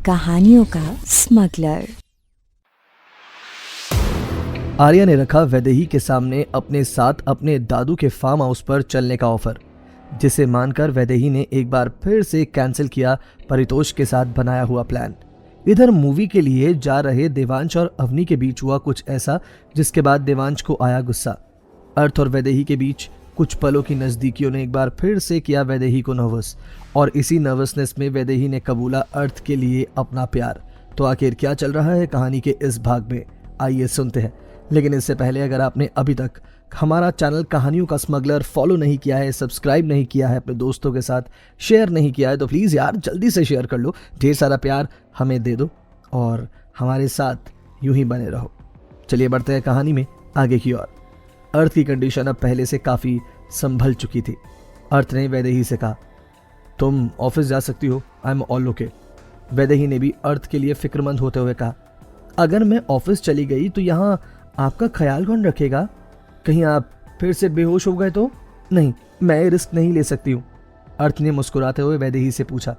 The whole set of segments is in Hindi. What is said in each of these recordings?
कहानियों का स्मगलर। आर्या ने रखा वैदेही के सामने अपने साथ अपने दादू के फार्म हाउस पर चलने का ऑफर, जिसे मानकर वैदेही ने एक बार फिर से कैंसिल किया परितोष के साथ बनाया हुआ प्लान। इधर मूवी के लिए जा रहे देवांश और अवनी के बीच हुआ कुछ ऐसा जिसके बाद देवांश को आया गुस्सा। अर्थ और वैदेही के बीच कुछ पलों की नजदीकियों ने एक बार फिर से किया वैदेही को नर्वस, और इसी नर्वसनेस में वैदेही ने कबूला अर्थ के लिए अपना प्यार। तो आखिर क्या चल रहा है कहानी के इस भाग में, आइए सुनते हैं। लेकिन इससे पहले अगर आपने अभी तक हमारा चैनल कहानियों का स्मगलर फॉलो नहीं किया है, सब्सक्राइब नहीं किया है, अपने दोस्तों के साथ शेयर नहीं किया है, तो प्लीज़ यार जल्दी से शेयर कर लो। ढेर सारा प्यार हमें दे दो और हमारे साथ यूं ही बने रहो। चलिए बढ़ते हैं कहानी में आगे की ओर। अर्थ की कंडीशन अब पहले से काफ़ी संभल चुकी थी। अर्थ ने वैदेही से कहा, तुम ऑफिस जा सकती हो, I am all okay. Vaidehi ने भी अर्थ के लिए फिक्रमंद होते हुए कहा, अगर मैं ऑफिस चली गई तो यहाँ आपका ख्याल कौन रखेगा? कहीं आप फिर से बेहोश हो गए तो? नहीं, मैं रिस्क नहीं ले सकती हूँ। अर्थ ने मुस्कुराते हुए वैदेही से पूछा,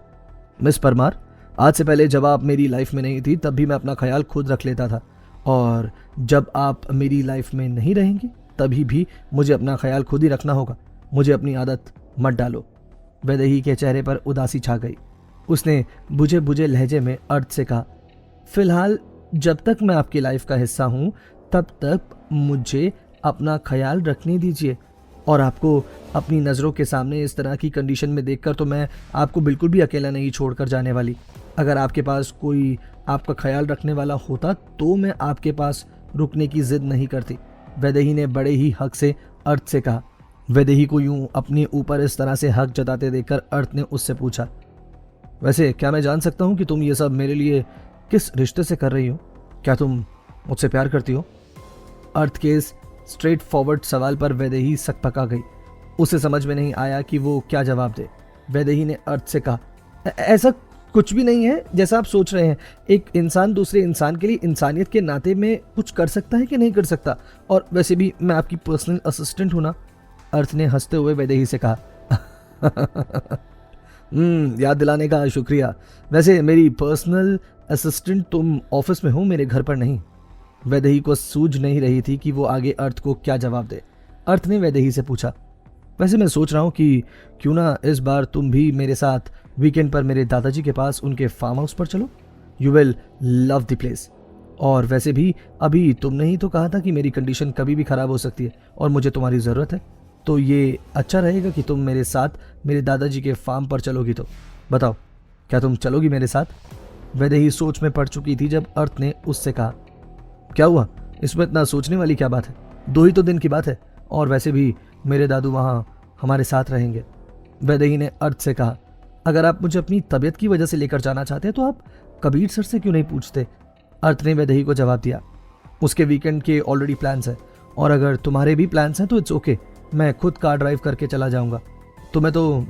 मिस परमार, आज से पहले जब आप मेरी लाइफ में नहीं थी तब भी मैं अपना ख्याल खुद रख लेता था, और जब आप मेरी लाइफ में नहीं रहेंगी तभी भी मुझे अपना ख्याल खुद ही रखना होगा। मुझे अपनी आदत मत डालो। वैदेही के चेहरे पर उदासी छा गई। उसने बुझे बुझे लहजे में अर्थ से कहा, फिलहाल जब तक मैं आपकी लाइफ का हिस्सा हूँ तब तक मुझे अपना ख्याल रखने दीजिए, और आपको अपनी नज़रों के सामने इस तरह की कंडीशन में देखकर तो मैं आपको बिल्कुल भी अकेला नहीं छोड़कर जाने वाली। अगर आपके पास कोई आपका ख्याल रखने वाला होता तो मैं आपके पास रुकने की जिद नहीं करती। वैदेही ने बड़े ही हक से अर्थ से कहा। वैदेही को यूं अपने ऊपर इस तरह से हक जताते देखकर अर्थ ने उससे पूछा, वैसे क्या मैं जान सकता हूं कि तुम ये सब मेरे लिए किस रिश्ते से कर रही हो? क्या तुम मुझसे प्यार करती हो? अर्थ के इस स्ट्रेट फॉरवर्ड सवाल पर वैदेही सकपका गई। उसे समझ में नहीं आया कि वो क्या जवाब दे। वैदेही ने अर्थ से कहा, ऐसा कुछ भी नहीं है जैसा आप सोच रहे हैं। एक इंसान दूसरे इंसान के लिए इंसानियत के नाते में कुछ कर सकता है कि नहीं कर सकता, और वैसे भी मैं आपकी पर्सनल असिस्टेंट हूं ना। अर्थ ने हंसते हुए वैदेही से कहा, याद दिलाने का शुक्रिया। वैसे मेरी पर्सनल असिस्टेंट तुम ऑफिस में हो, मेरे घर पर नहीं। वैदेही को सूझ नहीं रही थी कि वो आगे अर्थ को क्या जवाब दे। अर्थ ने वैदेही से पूछा, वैसे मैं सोच रहा हूँ कि क्यों ना इस बार तुम भी मेरे साथ वीकेंड पर मेरे दादाजी के पास उनके फार्म हाउस पर चलो। You will love the place. और वैसे भी अभी तुमने ही तो कहा था कि मेरी कंडीशन कभी भी ख़राब हो सकती है और मुझे तुम्हारी ज़रूरत है, तो ये अच्छा रहेगा कि तुम मेरे साथ मेरे दादाजी के फार्म पर चलोगी। तो बताओ, क्या तुम चलोगी मेरे साथ? वैदेही सोच में पड़ चुकी थी जब अर्थ ने उससे कहा, क्या हुआ, इसमें इतना सोचने वाली क्या बात है? 2 ही तो दिन की बात है, और वैसे भी मेरे दादू वहाँ हमारे साथ रहेंगे। वैदेही ने अर्थ से कहा, अगर आप मुझे अपनी तबीयत की वजह से लेकर जाना चाहते हैं तो आप कबीर सर से क्यों नहीं पूछते? अर्थ ने वैदेही को जवाब दिया, उसके वीकेंड के ऑलरेडी प्लान्स हैं, और अगर तुम्हारे भी प्लान्स हैं तो इट्स ओके, मैं खुद कार ड्राइव करके चला जाऊंगा।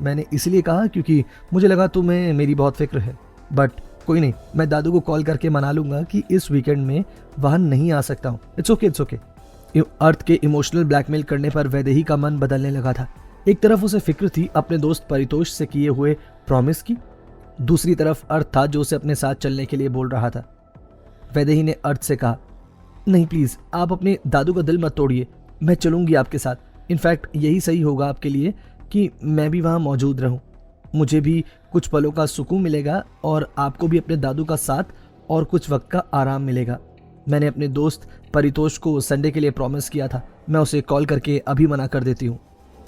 मैंने इसलिए कहा क्योंकि मुझे लगा तुम्हें मेरी बहुत फिक्र है, बट कोई नहीं, मैं दादू को कॉल करके मना लूंगा कि इस वीकेंड में वहाँ नहीं आ सकता हूँ। It's okay. अर्थ के इमोशनल ब्लैकमेल करने पर वैदेही का मन बदलने लगा था। एक तरफ उसे फिक्र थी अपने दोस्त परितोष से किए हुए प्रॉमिस की, दूसरी तरफ अर्थ था जो उसे अपने साथ चलने के लिए बोल रहा था। वैदेही ने अर्थ से कहा, नहीं प्लीज़, आप अपने दादू का दिल मत तोड़िए, मैं चलूंगी आपके साथ। इनफैक्ट यही सही होगा आपके लिए कि मैं भी वहाँ मौजूद रहूँ। मुझे भी कुछ पलों का सुकून मिलेगा और आपको भी अपने दादू का साथ और कुछ वक्त का आराम मिलेगा। मैंने अपने दोस्त परितोष को संडे के लिए प्रॉमिस किया था, मैं उसे कॉल करके अभी मना कर देती हूँ।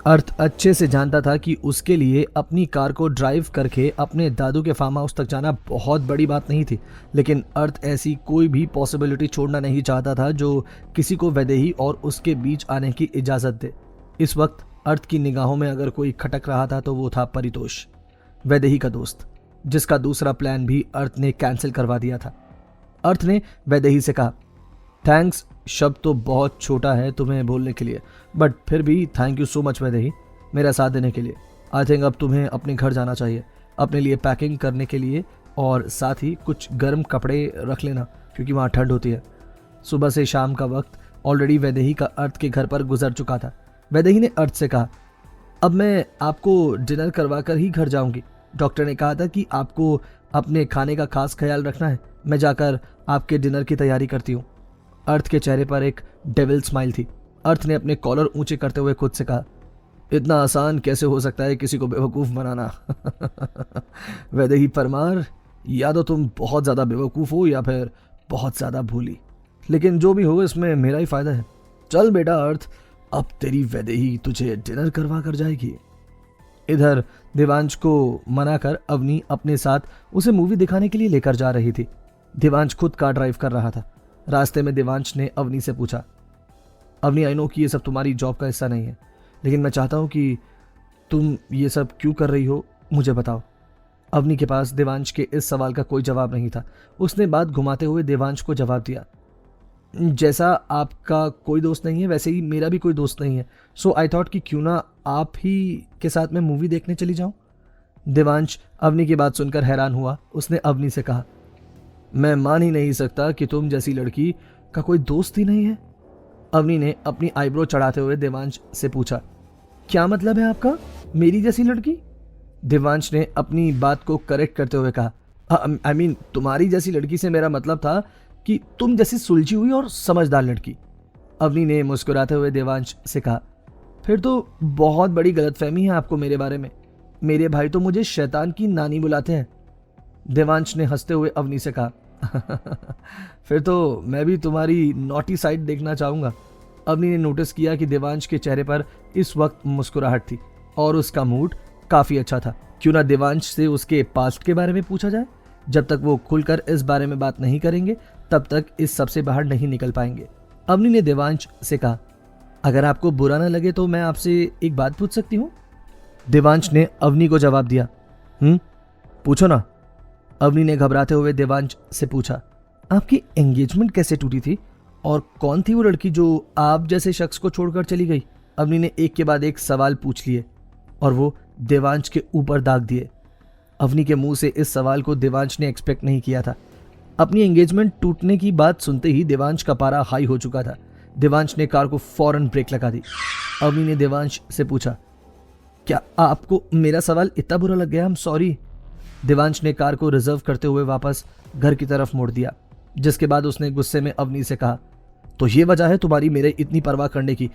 अर्थ अच्छे से जानता था कि उसके लिए अपनी कार को ड्राइव करके अपने दादू के फार्म हाउस तक जाना बहुत बड़ी बात नहीं थी, लेकिन अर्थ ऐसी कोई भी पॉसिबिलिटी छोड़ना नहीं चाहता था जो किसी को वैदेही और उसके बीच आने की इजाज़त दे। इस वक्त अर्थ की निगाहों में अगर कोई खटक रहा था तो वो था परितोष, वैदेही का दोस्त, जिसका दूसरा प्लान भी अर्थ ने कैंसिल करवा दिया था। अर्थ ने वैदेही से कहा, थैंक्स शब्द तो बहुत छोटा है तुम्हें बोलने के लिए, बट फिर भी thank you so much Vaidehi, मेरा साथ देने के लिए। आई थिंक अब तुम्हें अपने घर जाना चाहिए, अपने लिए पैकिंग करने के लिए, और साथ ही कुछ गर्म कपड़े रख लेना क्योंकि वहाँ ठंड होती है। सुबह से शाम का वक्त ऑलरेडी वैदेही का अर्थ के घर पर गुजर चुका था। वैदेही ने अर्थ से कहा, अब मैं आपको डिनर करवा कर ही घर जाऊंगी। डॉक्टर ने कहा था कि आपको अपने खाने का खास ख्याल रखना है। मैं जाकर आपके डिनर की तैयारी करती हूँ। अर्थ के चेहरे पर एक डेविल स्माइल थी। अर्थ ने अपने कॉलर ऊंचे करते हुए खुद से कहा, इतना आसान कैसे हो सकता है किसी को बेवकूफ़ बनाना? वैदेही परमार, या तो तुम बहुत ज़्यादा बेवकूफ़ हो या फिर बहुत ज़्यादा भूली, लेकिन जो भी हो इसमें मेरा ही फ़ायदा है। चल बेटा अर्थ, अब तेरी वैदेही तुझे डिनर करवा कर जाएगी। इधर देवांश को मनाकर अवनी अपने साथ उसे मूवी दिखाने के लिए लेकर जा रही थी। देवांश खुद कार ड्राइव कर रहा था। रास्ते में देवांश ने अवनी से पूछा, अवनी आई नो कि ये सब तुम्हारी जॉब का हिस्सा नहीं है, लेकिन मैं चाहता हूँ कि तुम ये सब क्यों कर रही हो, मुझे बताओ। अवनी के पास देवांश के इस सवाल का कोई जवाब नहीं था। उसने बात घुमाते हुए देवांश को जवाब दिया, जैसा आपका कोई दोस्त नहीं है वैसे ही मेरा भी कोई दोस्त नहीं है, सो आई थॉट कि क्यों ना आप ही के साथ मैं मूवी देखने चली जाऊं। देवांश अवनी की बात सुनकर हैरान हुआ। उसने अवनी से कहा, मैं मान ही नहीं सकता कि तुम जैसी लड़की का कोई दोस्त ही नहीं है। अवनी ने अपनी आईब्रो चढ़ाते हुए देवांश से पूछा, क्या मतलब है आपका, मेरी जैसी लड़की? देवांश ने अपनी बात को करेक्ट करते हुए कहा, आई मीन तुम्हारी जैसी लड़की से मेरा मतलब था कि तुम जैसी सुलझी हुई और समझदार लड़की। अवनी ने मुस्कुराते हुए देवांश से कहा, फिर तो बहुत बड़ी गलतफहमी है आपको मेरे बारे में। मेरे भाई तो मुझे शैतान की नानी बुलाते हैं। देवांश ने हंसते हुए अवनी से कहा, फिर तो मैं भी तुम्हारी नॉटी साइड देखना चाहूंगा। अवनी ने नोटिस किया कि देवांश के चेहरे पर इस वक्त मुस्कुराहट थी और उसका मूड काफी अच्छा था। क्यों ना देवांश से उसके पास्ट के बारे में पूछा जाए। जब तक वो खुलकर इस बारे में बात नहीं करेंगे तब तक इस सब से बाहर नहीं निकल पाएंगे। अवनी ने देवांश से कहा, अगर आपको बुरा ना लगे तो मैं आपसे एक बात पूछ सकती हूँ? देवांश ने अवनी को जवाब दिया, पूछो ना। अवनी ने घबराते हुए देवांश से पूछा, आपकी एंगेजमेंट कैसे टूटी थी और कौन थी वो लड़की जो आप जैसे शख्स को छोड़कर चली गई? अवनी ने एक के बाद एक सवाल पूछ लिए और वो देवांश के ऊपर दाग दिए। अवनी के मुंह से इस सवाल को देवांश ने एक्सपेक्ट नहीं किया था। अपनी एंगेजमेंट टूटने की बात सुनते ही देवांश का पारा हाई हो चुका था। देवांश ने कार को फौरन ब्रेक लगा दी। अवनी ने देवांश से पूछा, क्या आपको मेरा सवाल इतना बुरा लग गया? I'm sorry. देवांश ने कार को रिजर्व करते हुए वापस घर की तरफ मोड़ दिया, जिसके बाद उसने गुस्से में अवनी से कहा, तो ये वजह है तुम्हारी मेरे इतनी परवाह करने की?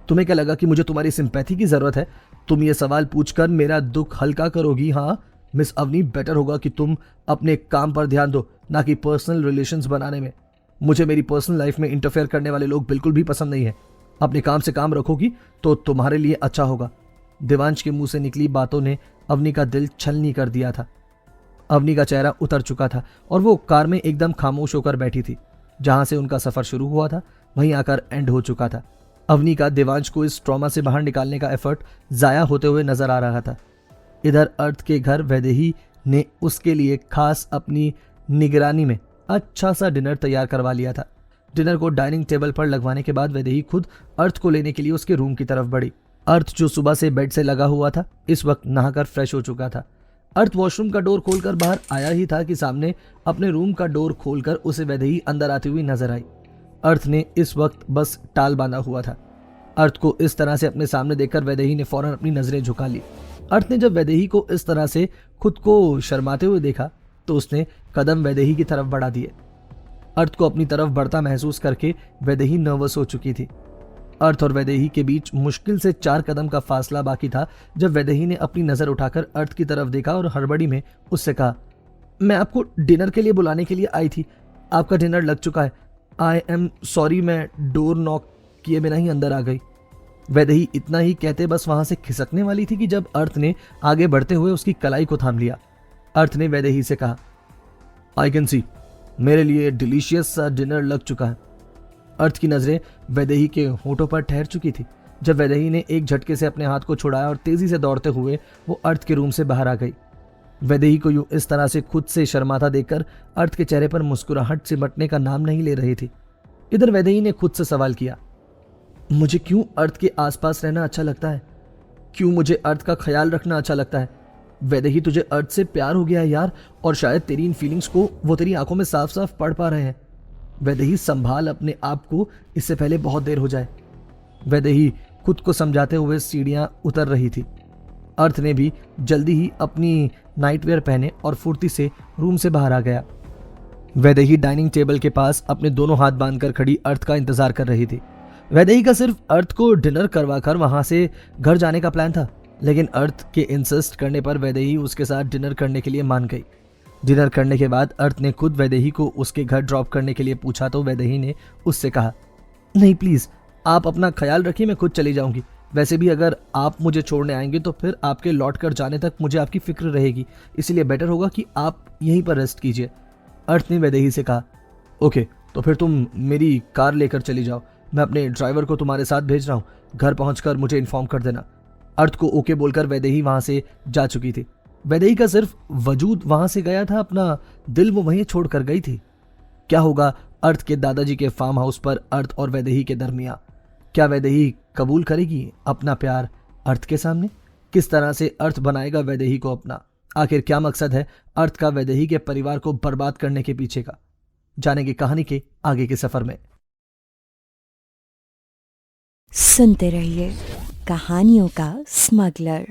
तुम्हें क्या लगा कि मुझे तुम्हारी सिंपैथी की जरूरत है? तुम ये सवाल पूछकर मेरा दुख हल्का करोगी? हाँ मिस अवनी, बेटर होगा कि तुम अपने काम पर ध्यान दो, ना कि पर्सनल रिलेशंस बनाने में। मुझे मेरी पर्सनल लाइफ में इंटरफेयर करने वाले लोग बिल्कुल भी पसंद नहीं है। अपने काम से काम रखोगी तो तुम्हारे लिए अच्छा होगा। देवांश के मुंह से निकली बातों ने अवनी का दिल छलनी कर दिया था। अवनी का चेहरा उतर चुका था और वो कार में एकदम खामोश होकर बैठी थी। जहां से उनका सफर शुरू हुआ था वहीं आकर एंड हो चुका था। अवनी का देवांश को इस ट्रॉमा से बाहर निकालने का एफर्ट जाया होते हुए नजर आ रहा था। इधर अर्थ के घर वैदेही ने उसके लिए खास अपनी निगरानी में अच्छा सा डिनर तैयार करवा लिया था। डिनर को डाइनिंग टेबल पर लगवाने के बाद वैदेही खुद अर्थ को लेने के लिए उसके रूम की तरफ बढ़ी। अर्थ जो सुबह से बेड से लगा हुआ था इस वक्त नहाकर फ्रेश हो चुका था। अर्थ वॉशरूम का डोर खोलकर बाहर आया ही था कि सामने अपने रूम का डोर खोलकर उसे वैदेही अंदर आती हुई नजर आई। अर्थ ने इस वक्त बस टाल बांधा हुआ था। अर्थ को इस तरह से अपने सामने देखकर वैदेही ने फौरन अपनी नजरें झुका ली। अर्थ ने जब वैदेही को इस तरह से खुद को शर्माते हुए देखा तो उसने कदम वैदेही की तरफ बढ़ा दिए। अर्थ को अपनी तरफ बढ़ता महसूस करके वैदेही नर्वस हो चुकी थी। अर्थ और वैदेही के बीच मुश्किल से 4 कदम का फासला बाकी था जब वैदेही ने अपनी नजर उठाकर अर्थ की तरफ देखा और हड़बड़ी में उससे कहा, मैं आपको डिनर के लिए बुलाने के लिए आई थी, आपका डिनर लग चुका है। आई एम सॉरी, मैं डोर नॉक किए बिना ही अंदर आ गई। वैदेही इतना ही कहते बस वहां से खिसकने वाली थी कि जब अर्थ ने आगे बढ़ते हुए उसकी कलाई को थाम लिया। अर्थ ने वैदेही से कहा, आई कैन सी, मेरे लिए डिलीशियस सा डिनर लग चुका है। अर्थ की नजरें वैदेही के होठों पर ठहर चुकी थी जब वैदेही ने एक झटके से अपने हाथ को छुड़ाया और तेजी से दौड़ते हुए वो अर्थ के रूम से बाहर आ गई। वैदेही को यूं इस तरह से खुद से शर्माता देखकर अर्थ के चेहरे पर मुस्कुराहट से मटने का नाम नहीं ले रही थी। इधर वैदेही ने खुद से सवाल किया, मुझे क्यों अर्थ के आसपास रहना अच्छा लगता है? क्यों मुझे अर्थ का ख्याल रखना अच्छा लगता है? वैदेही, तुझे अर्थ से प्यार हो गया है यार, और शायद तेरी इन फीलिंग्स को वो तेरी आंखों में साफ साफ पढ़ पा रहे हैं। वैदेही, संभाल अपने आप को, इससे पहले बहुत देर हो जाए। वैदेही खुद को समझाते हुए सीढ़ियां उतर रही थी। अर्थ ने भी जल्दी ही अपनी नाइटवेयर पहने और फुर्ती से रूम से बाहर आ गया। वैदेही डाइनिंग टेबल के पास अपने दोनों हाथ बांधकर खड़ी अर्थ का इंतजार कर रही थी। वैदेही का सिर्फ अर्थ को डिनर करवाकर वहां से घर जाने का प्लान था, लेकिन अर्थ के इंसिस्ट करने पर वैदेही उसके साथ डिनर करने के लिए मान गई। डिनर करने के बाद अर्थ ने खुद वैदेही को उसके घर ड्रॉप करने के लिए पूछा तो वैदेही ने उससे कहा, नहीं प्लीज आप अपना ख्याल रखिए, मैं खुद चली जाऊंगी। वैसे भी अगर आप मुझे छोड़ने आएंगे तो फिर आपके लौट कर जाने तक मुझे आपकी फिक्र रहेगी, इसलिए बेटर होगा कि आप यहीं पर रेस्ट कीजिए। अर्थ ने वैदेही से कहा, ओके तो फिर तुम मेरी कार लेकर चली जाओ, मैं अपने ड्राइवर को तुम्हारे साथ भेज रहा हूँ, घर पहुंचकर मुझे इन्फॉर्म कर देना। अर्थ को ओके बोलकर वैदेही वहां से जा चुकी थी। वैदेही का सिर्फ वजूद वहां से गया था, अपना दिल वो वहीं छोड़ कर गई थी। क्या होगा अर्थ के दादाजी के फार्म हाउस पर अर्थ और वैदेही के दरमियान? क्या वैदेही कबूल करेगी अपना प्यार अर्थ के सामने? किस तरह से अर्थ बनाएगा वैदेही को अपना? आखिर क्या मकसद है अर्थ का वैदेही के परिवार को बर्बाद करने के पीछे का? जानेंगे कहानी के आगे के सफर में। सुनते रहिए कहानियों का स्मगलर।